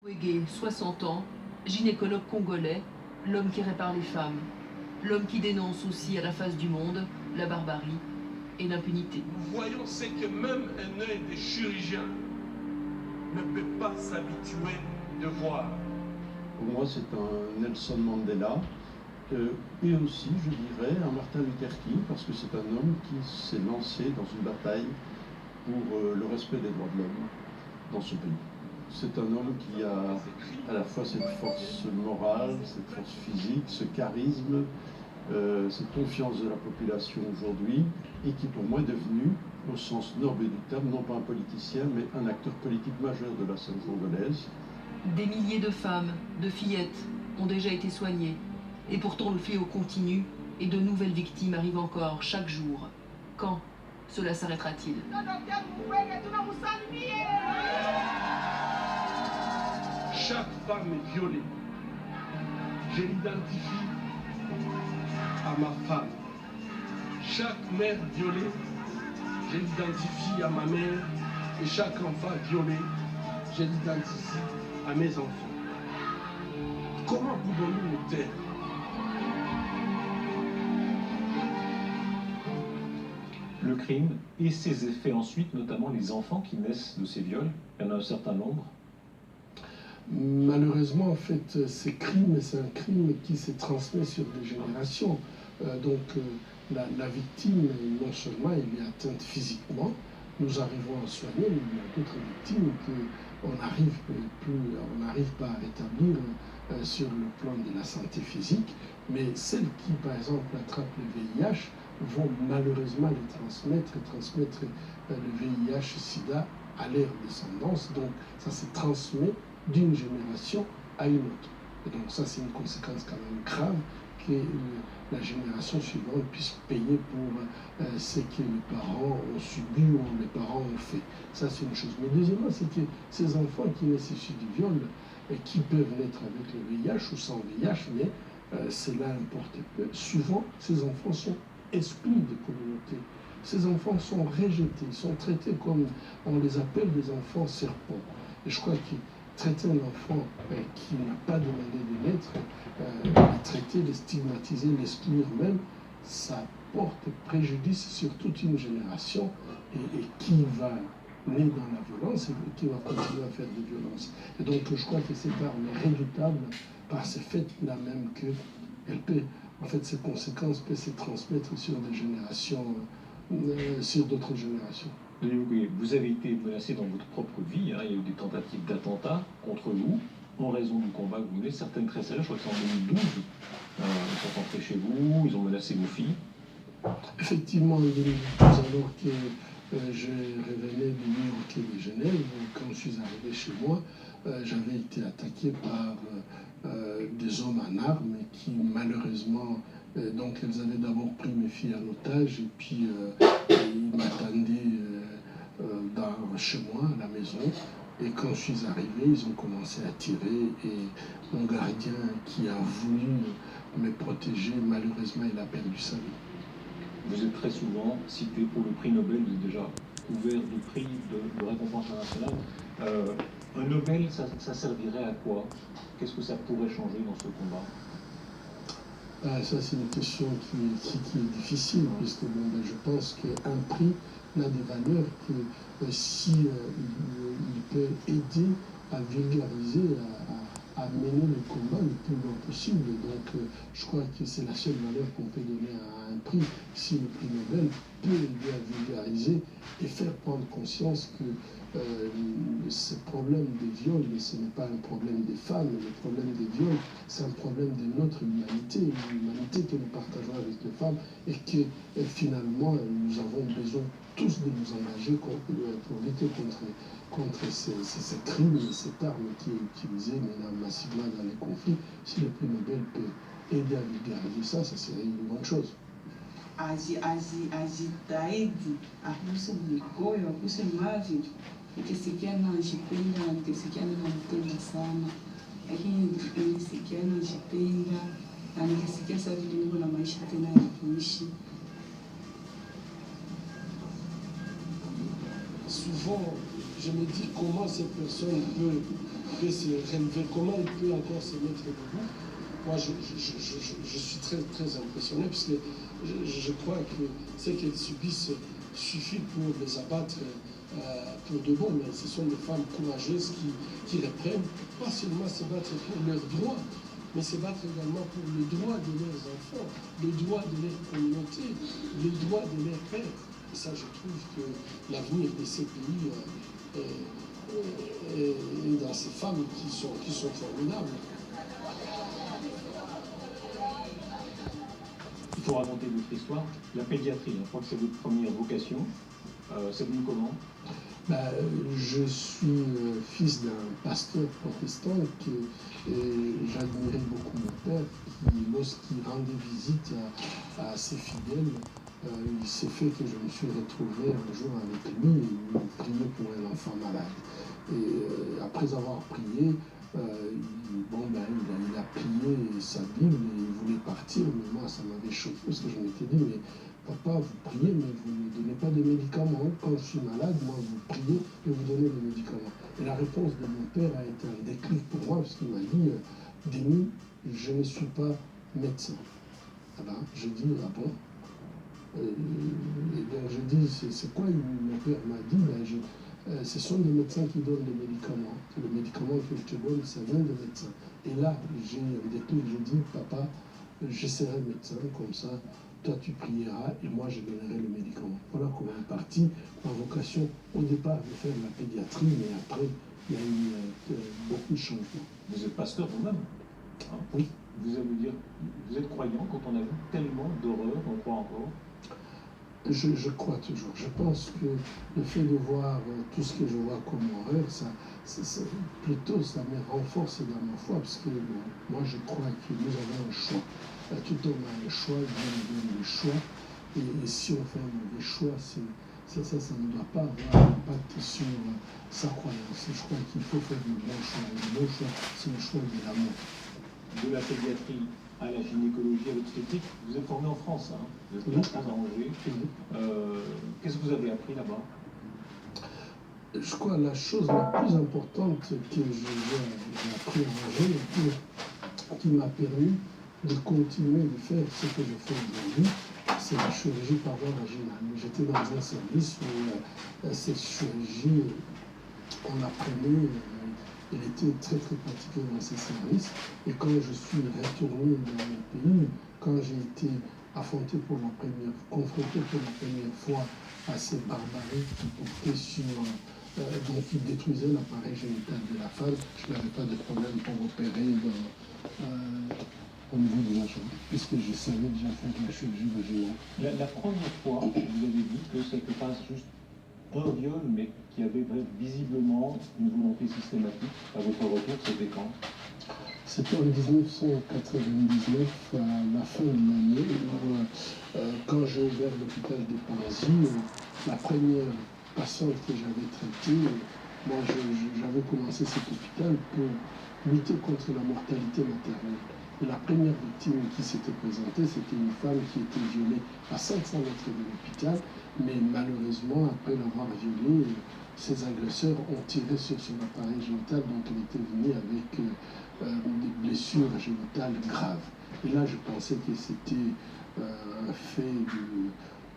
Mukwege, 60 ans, gynécologue congolais, l'homme qui répare les femmes, l'homme qui dénonce aussi à la face du monde la barbarie et l'impunité. Nous voyons ce que même un œil de chirurgien ne peut pas s'habituer de voir. Pour moi, c'est un Nelson Mandela et aussi, je dirais, un Martin Luther King, parce que c'est un homme qui s'est lancé dans une bataille pour le respect des droits de l'homme dans ce pays. C'est un homme qui a à la fois cette force morale, cette force physique, ce charisme, cette confiance de la population aujourd'hui, et qui pour moi est devenu, au sens noble du terme, non pas un politicien, mais un acteur politique majeur de la scène congolaise. Des milliers de femmes, de fillettes ont déjà été soignées, et pourtant le fléau continue, et de nouvelles victimes arrivent encore chaque jour. Quand cela s'arrêtera-t-il ? Chaque femme violée, je l'identifie à ma femme. Chaque mère violée, je l'identifie à ma mère. Et chaque enfant violé, je l'identifie à mes enfants. Comment pouvons-nous nous taire? Le crime et ses effets ensuite, notamment les enfants qui naissent de ces viols, il y en a un certain nombre. Malheureusement, en fait, ces crimes, c'est un crime qui se transmet sur des générations. La victime, non seulement elle est atteinte physiquement, nous arrivons à soigner, mais il y a d'autres victimes qu'on n'arrive pas à rétablir sur le plan de la santé physique, mais celles qui, par exemple, attrapent le VIH vont malheureusement les transmettre le VIH-Sida à leur descendance. Donc ça se transmet d'une génération à une autre. Et donc ça, c'est une conséquence quand même grave que la génération suivante puisse payer pour ce que les parents ont subi ou les parents ont fait. Ça, c'est une chose. Mais deuxièmement, c'est que ces enfants qui naissent issus du viol, qui peuvent naître avec le VIH ou sans VIH, mais cela importe peu. Souvent, ces enfants sont exclus des communautés. Ces enfants sont rejetés, sont traités comme on les appelle des enfants serpents. Et je crois que traiter un enfant qui n'a pas demandé de naître, les traiter, les stigmatiser, l'exclure même, ça porte préjudice sur toute une génération et qui va naître dans la violence et qui va continuer à faire des violences. Et donc je crois que cette arme est redoutable par ce fait-là même qu'elle peut, en fait, ses conséquences peuvent se transmettre sur des générations, sur d'autres générations. Vous avez été menacé dans votre propre vie, hein. Il y a eu des tentatives d'attentat contre vous, en raison du combat que vous menez, certaines très sérieuses, je crois que c'est en 2012, ils sont entrés chez vous, ils ont menacé vos filles. Effectivement, en 2012, alors que je revenais du Hockey de Genève, quand je suis arrivé chez moi, j'avais été attaqué par des hommes en armes qui malheureusement, donc elles avaient d'abord pris mes filles en otage et puis ils m'attendaient chez moi, à la maison. Et quand je suis arrivé, ils ont commencé à tirer et mon gardien qui a voulu me protéger, malheureusement, il a perdu sa vie. Vous êtes très souvent cité pour le prix Nobel, vous êtes déjà couvert de prix, de récompenses internationales. Un Nobel, ça servirait à quoi? Qu'est-ce que ça pourrait changer dans ce combat? Ça, c'est une question qui est difficile, puisque je pense qu'un prix n'a des valeurs que si il peut aider à vulgariser, à mener le combat le plus loin possible. Donc je crois que c'est la seule valeur qu'on peut donner à un prix. Si le prix Nobel peut aider à vulgariser et faire prendre conscience que ce problème des viols, ce n'est pas un problème des femmes, le problème des viols, c'est un problème de notre humanité, une humanité que nous partageons avec les femmes et que finalement nous avons besoin tous de nous engager pour lutter contre ces crimes et cette arme qui est utilisée maintenant massivement dans les conflits. Si le prix Nobel peut aider à vulgariser ça, ça serait une bonne chose. Ajitahidi ahuse mikoyo ahuse mavi nikisikiana najipenda na nikisikiana nampenda sana, lakini nikisikiana najipenda na nikisikia sasa vile niko na maisha tena ya kuishi. souvent, je me dis comment cette personne peut se relever, comment elle peut encore se mettre debout. Moi, je suis très, très impressionné parce que je crois que ce qu'elles subissent suffit pour les abattre pour de bon, mais ce sont des femmes courageuses qui reprennent, pas seulement se battre pour leurs droits, mais se battre également pour le droit de leurs enfants, le droit de leur communauté, le droit de leur père. Et ça, je trouve que l'avenir de ces pays est dans ces femmes qui sont formidables. Il faut raconter votre histoire. La pédiatrie, je crois que c'est votre première vocation. C'est venu comment? Je suis fils d'un pasteur protestant et j'admirais beaucoup mon père qui, lorsqu'il rendait visite à ses fidèles, il s'est fait que je me suis retrouvé un jour avec lui et il priait pour un enfant malade. Et après avoir prié, il a plié sa Bible et il voulait partir, mais moi ça m'avait choqué parce que je m'étais dit, mais papa, vous priez, mais vous ne donnez pas de médicaments. Quand je suis malade, moi, vous priez et vous donnez des médicaments. Et la réponse de mon père a été un déclic pour moi, parce qu'il m'a dit, Denis, je ne suis pas médecin. Ah ben, je dis, ah bon? Et donc je dis, c'est quoi? Mon père m'a dit, ce sont des médecins qui donnent des médicaments. Le médicament que je te donne, ça vient des médecins. Et là, j'ai un déclic, je dis, papa, je serai médecin, comme ça, toi tu prieras et moi je donnerai le médicament. Voilà comment est partie ma vocation au départ de faire la pédiatrie, mais après il y a eu beaucoup de changements. Vous êtes pasteur vous-même, hein? Oui. Vous allez dire, vous êtes croyant quand on a vu tellement d'horreurs, on croit encore? Je crois toujours. Je pense que le fait de voir tout ce que je vois comme horreur, plutôt ça me renforce dans ma foi, parce que moi je crois que nous avons un choix. Tout homme a un choix, Dieu nous donne le choix, et si on fait un mauvais choix, ça ne doit pas avoir un impact sur sa croyance. Je crois qu'il faut faire le bon choix. Le bon choix, c'est le choix de l'amour. De la pédiatrie à la gynécologie, à l'obstétrique, vous êtes formé en France, hein? Vous êtes en France, à Angers. Qu'est-ce que vous avez appris là-bas? Je crois que la chose la plus importante que j'ai appris à Angers, qui m'a permis de continuer de faire ce que je fais aujourd'hui, c'est la chirurgie par voie vaginale. J'étais dans un service où cette chirurgie, on apprenait. Il était très très pratiqué dans ces services. Et quand je suis retourné dans mon pays, quand j'ai été confronté pour la première fois à ces barbaries qui portaient sur, donc qui détruisaient l'appareil génital de la femme, je n'avais pas de problème pour opérer au niveau de la jambe, puisque je savais déjà faire la chirurgie vaginale. La première fois, vous avez dit que c'était pas juste un viol, mais qui avait visiblement une volonté systématique. À votre retour, c'était quand? C'était en 1999, à la fin de l'année, où, quand j'ai ouvert l'hôpital de Panasie, la première patiente que j'avais traitée, moi j'avais commencé cet hôpital pour lutter contre la mortalité maternelle. Et la première victime qui s'était présentée, c'était une femme qui était violée à 500 mètres de l'hôpital, mais malheureusement, après l'avoir violée, ses agresseurs ont tiré sur son appareil génital, donc elle était venue avec des blessures génitales graves. Et là, je pensais que c'était un fait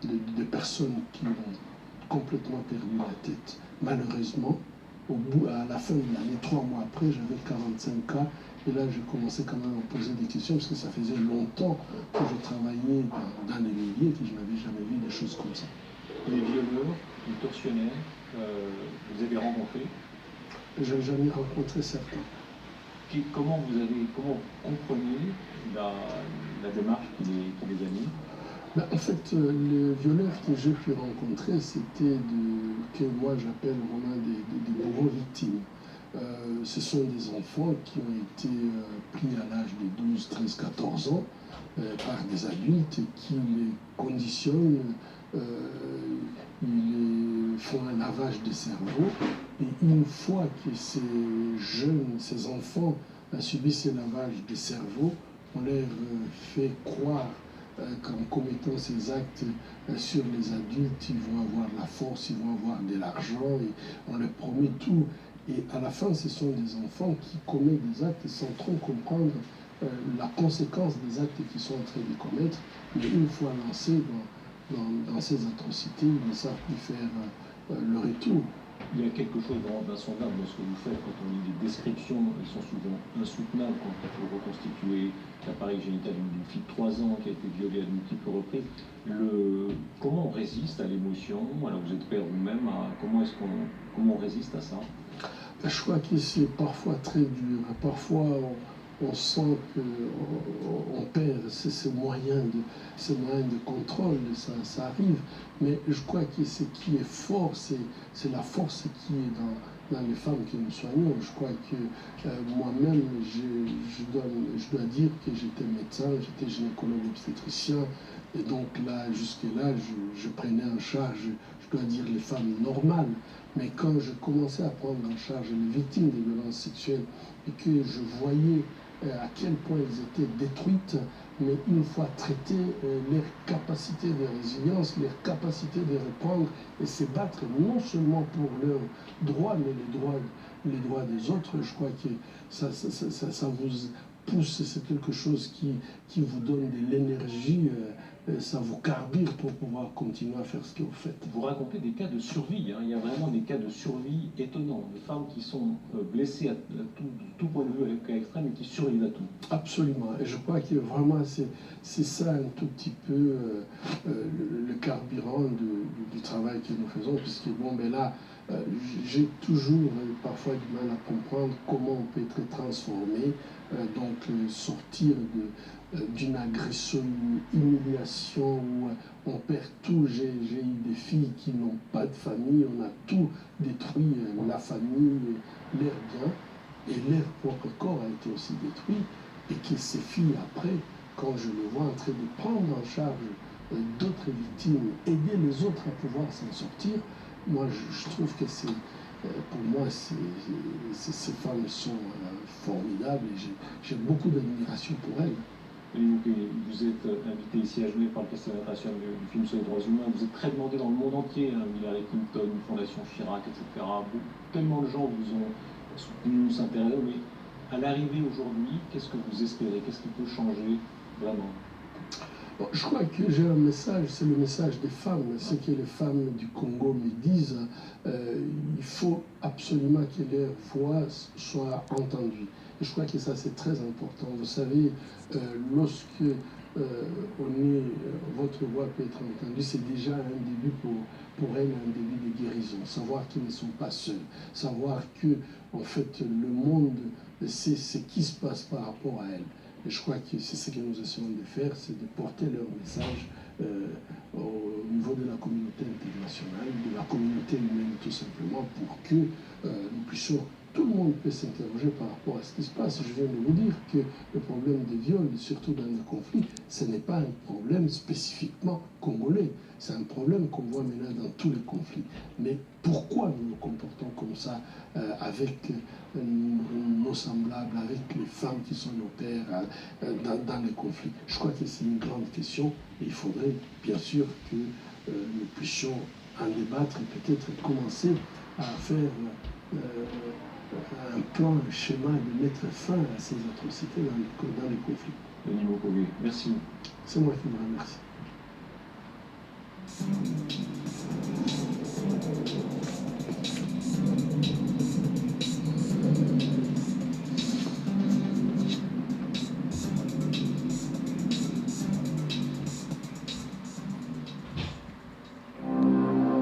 de personnes qui ont complètement perdu la tête. Malheureusement, à la fin de l'année, 3 mois après, j'avais 45 cas. Et là, je commençais quand même à poser des questions, parce que ça faisait longtemps que je travaillais dans les milieux et que je n'avais jamais vu des choses comme ça. Les violeurs, les tortionnaires, vous avez rencontré? J'en ai rencontré certains. Comment comprenez la démarche qui les anime? En fait, les violeurs que j'ai pu rencontrer, c'était que moi j'appelle vraiment des bourreaux victimes. Ce sont des enfants qui ont été pris à l'âge de 12, 13, 14 ans par des adultes qui les conditionnent, ils font un lavage de cerveau. Et une fois que ces enfants subissent ce lavage de cerveau, on leur fait croire qu'en commettant ces actes sur les adultes, ils vont avoir la force, ils vont avoir de l'argent, et on leur promet tout. Et à la fin, ce sont des enfants qui commettent des actes sans trop comprendre la conséquence des actes qu'ils sont en train de commettre. Mais une fois lancés dans ces atrocités, ils ne savent plus faire le retour. Il y a quelque chose d'insondable dans ce que vous faites quand on lit les descriptions, elles sont souvent insoutenables quand il faut reconstituer l'appareil génital d'une fille de 3 ans qui a été violée à de multiples reprises. Comment on résiste à l'émotion? Alors vous êtes père vous-même, comment on résiste à ça? Je crois que c'est parfois très dur. Parfois, on sent qu'on perd ces moyens de contrôle, ça arrive. Mais je crois que ce qui est fort, c'est la force qui est dans les femmes que nous soignons. Je crois que moi-même, je dois dire que j'étais médecin, j'étais gynécologue obstétricien. Et donc là, jusque-là, je prenais en charge, je dois dire, les femmes normales. Mais quand je commençais à prendre en charge les victimes de violences sexuelles et que je voyais à quel point elles étaient détruites, mais une fois traitées, leur capacité de résilience, leur capacité de reprendre et se battre non seulement pour leurs droits, mais les droits des autres, je crois que ça vous pousse, c'est quelque chose qui vous donne de l'énergie, ça vous carbure pour pouvoir continuer à faire ce que vous faites. Vous racontez des cas de survie, il y a vraiment des cas de survie étonnants, de femmes qui sont blessées à tout point de vue, à cas extrême, et qui survivent à tout. Absolument, et je crois que vraiment c'est ça un tout petit peu le carburant du travail que nous faisons, puisque bon, ben là, j'ai toujours parfois du mal à comprendre comment on peut être transformé, donc sortir d'une agression, une humiliation où on perd tout. J'ai eu des filles qui n'ont pas de famille, on a tout détruit, la famille, leur bien, et leur propre corps a été aussi détruit, et que ces filles après, quand je les vois en train de prendre en charge d'autres victimes, aider les autres à pouvoir s'en sortir, moi je trouve que c'est, pour moi, ces femmes sont formidables et j'ai beaucoup d'admiration pour elles. Vous êtes invité ici à Genève par le Festival international du film sur les droits humains. Vous êtes très demandé dans le monde entier, Hillary Clinton, Fondation Chirac, etc. Tellement de gens vous ont soutenu, s'intéressent. Mais à l'arrivée aujourd'hui, qu'est-ce que vous espérez? Qu'est-ce qui peut changer vraiment? Bon, je crois que j'ai un message, c'est le message des femmes. Ce que les femmes du Congo me disent, il faut absolument que leur voix soit entendue. Et je crois que ça, c'est très important. Vous savez, lorsque votre voix peut être entendue, c'est déjà un début pour elles, un début de guérison. Savoir qu'ils ne sont pas seuls. Savoir que, en fait, le monde sait ce qui se passe par rapport à elles. Et je crois que c'est ce que nous essayons de faire, c'est de porter leur message au niveau de la communauté internationale, de la communauté humaine tout simplement, pour que nous puissions, tout le monde peut s'interroger par rapport à ce qui se passe. Je viens de vous dire que le problème des viols, surtout dans les conflits, ce n'est pas un problème spécifiquement congolais. C'est un problème qu'on voit maintenant dans tous les conflits. Mais pourquoi nous nous comportons comme ça avec nos semblables, avec les femmes qui sont nos pères dans les conflits? Je crois que c'est une grande question et il faudrait bien sûr que nous puissions en débattre et peut-être commencer à faire un plan, un schéma de mettre fin à ces atrocités dans les conflits. Denis Mukwege, merci. C'est moi qui vous remercie.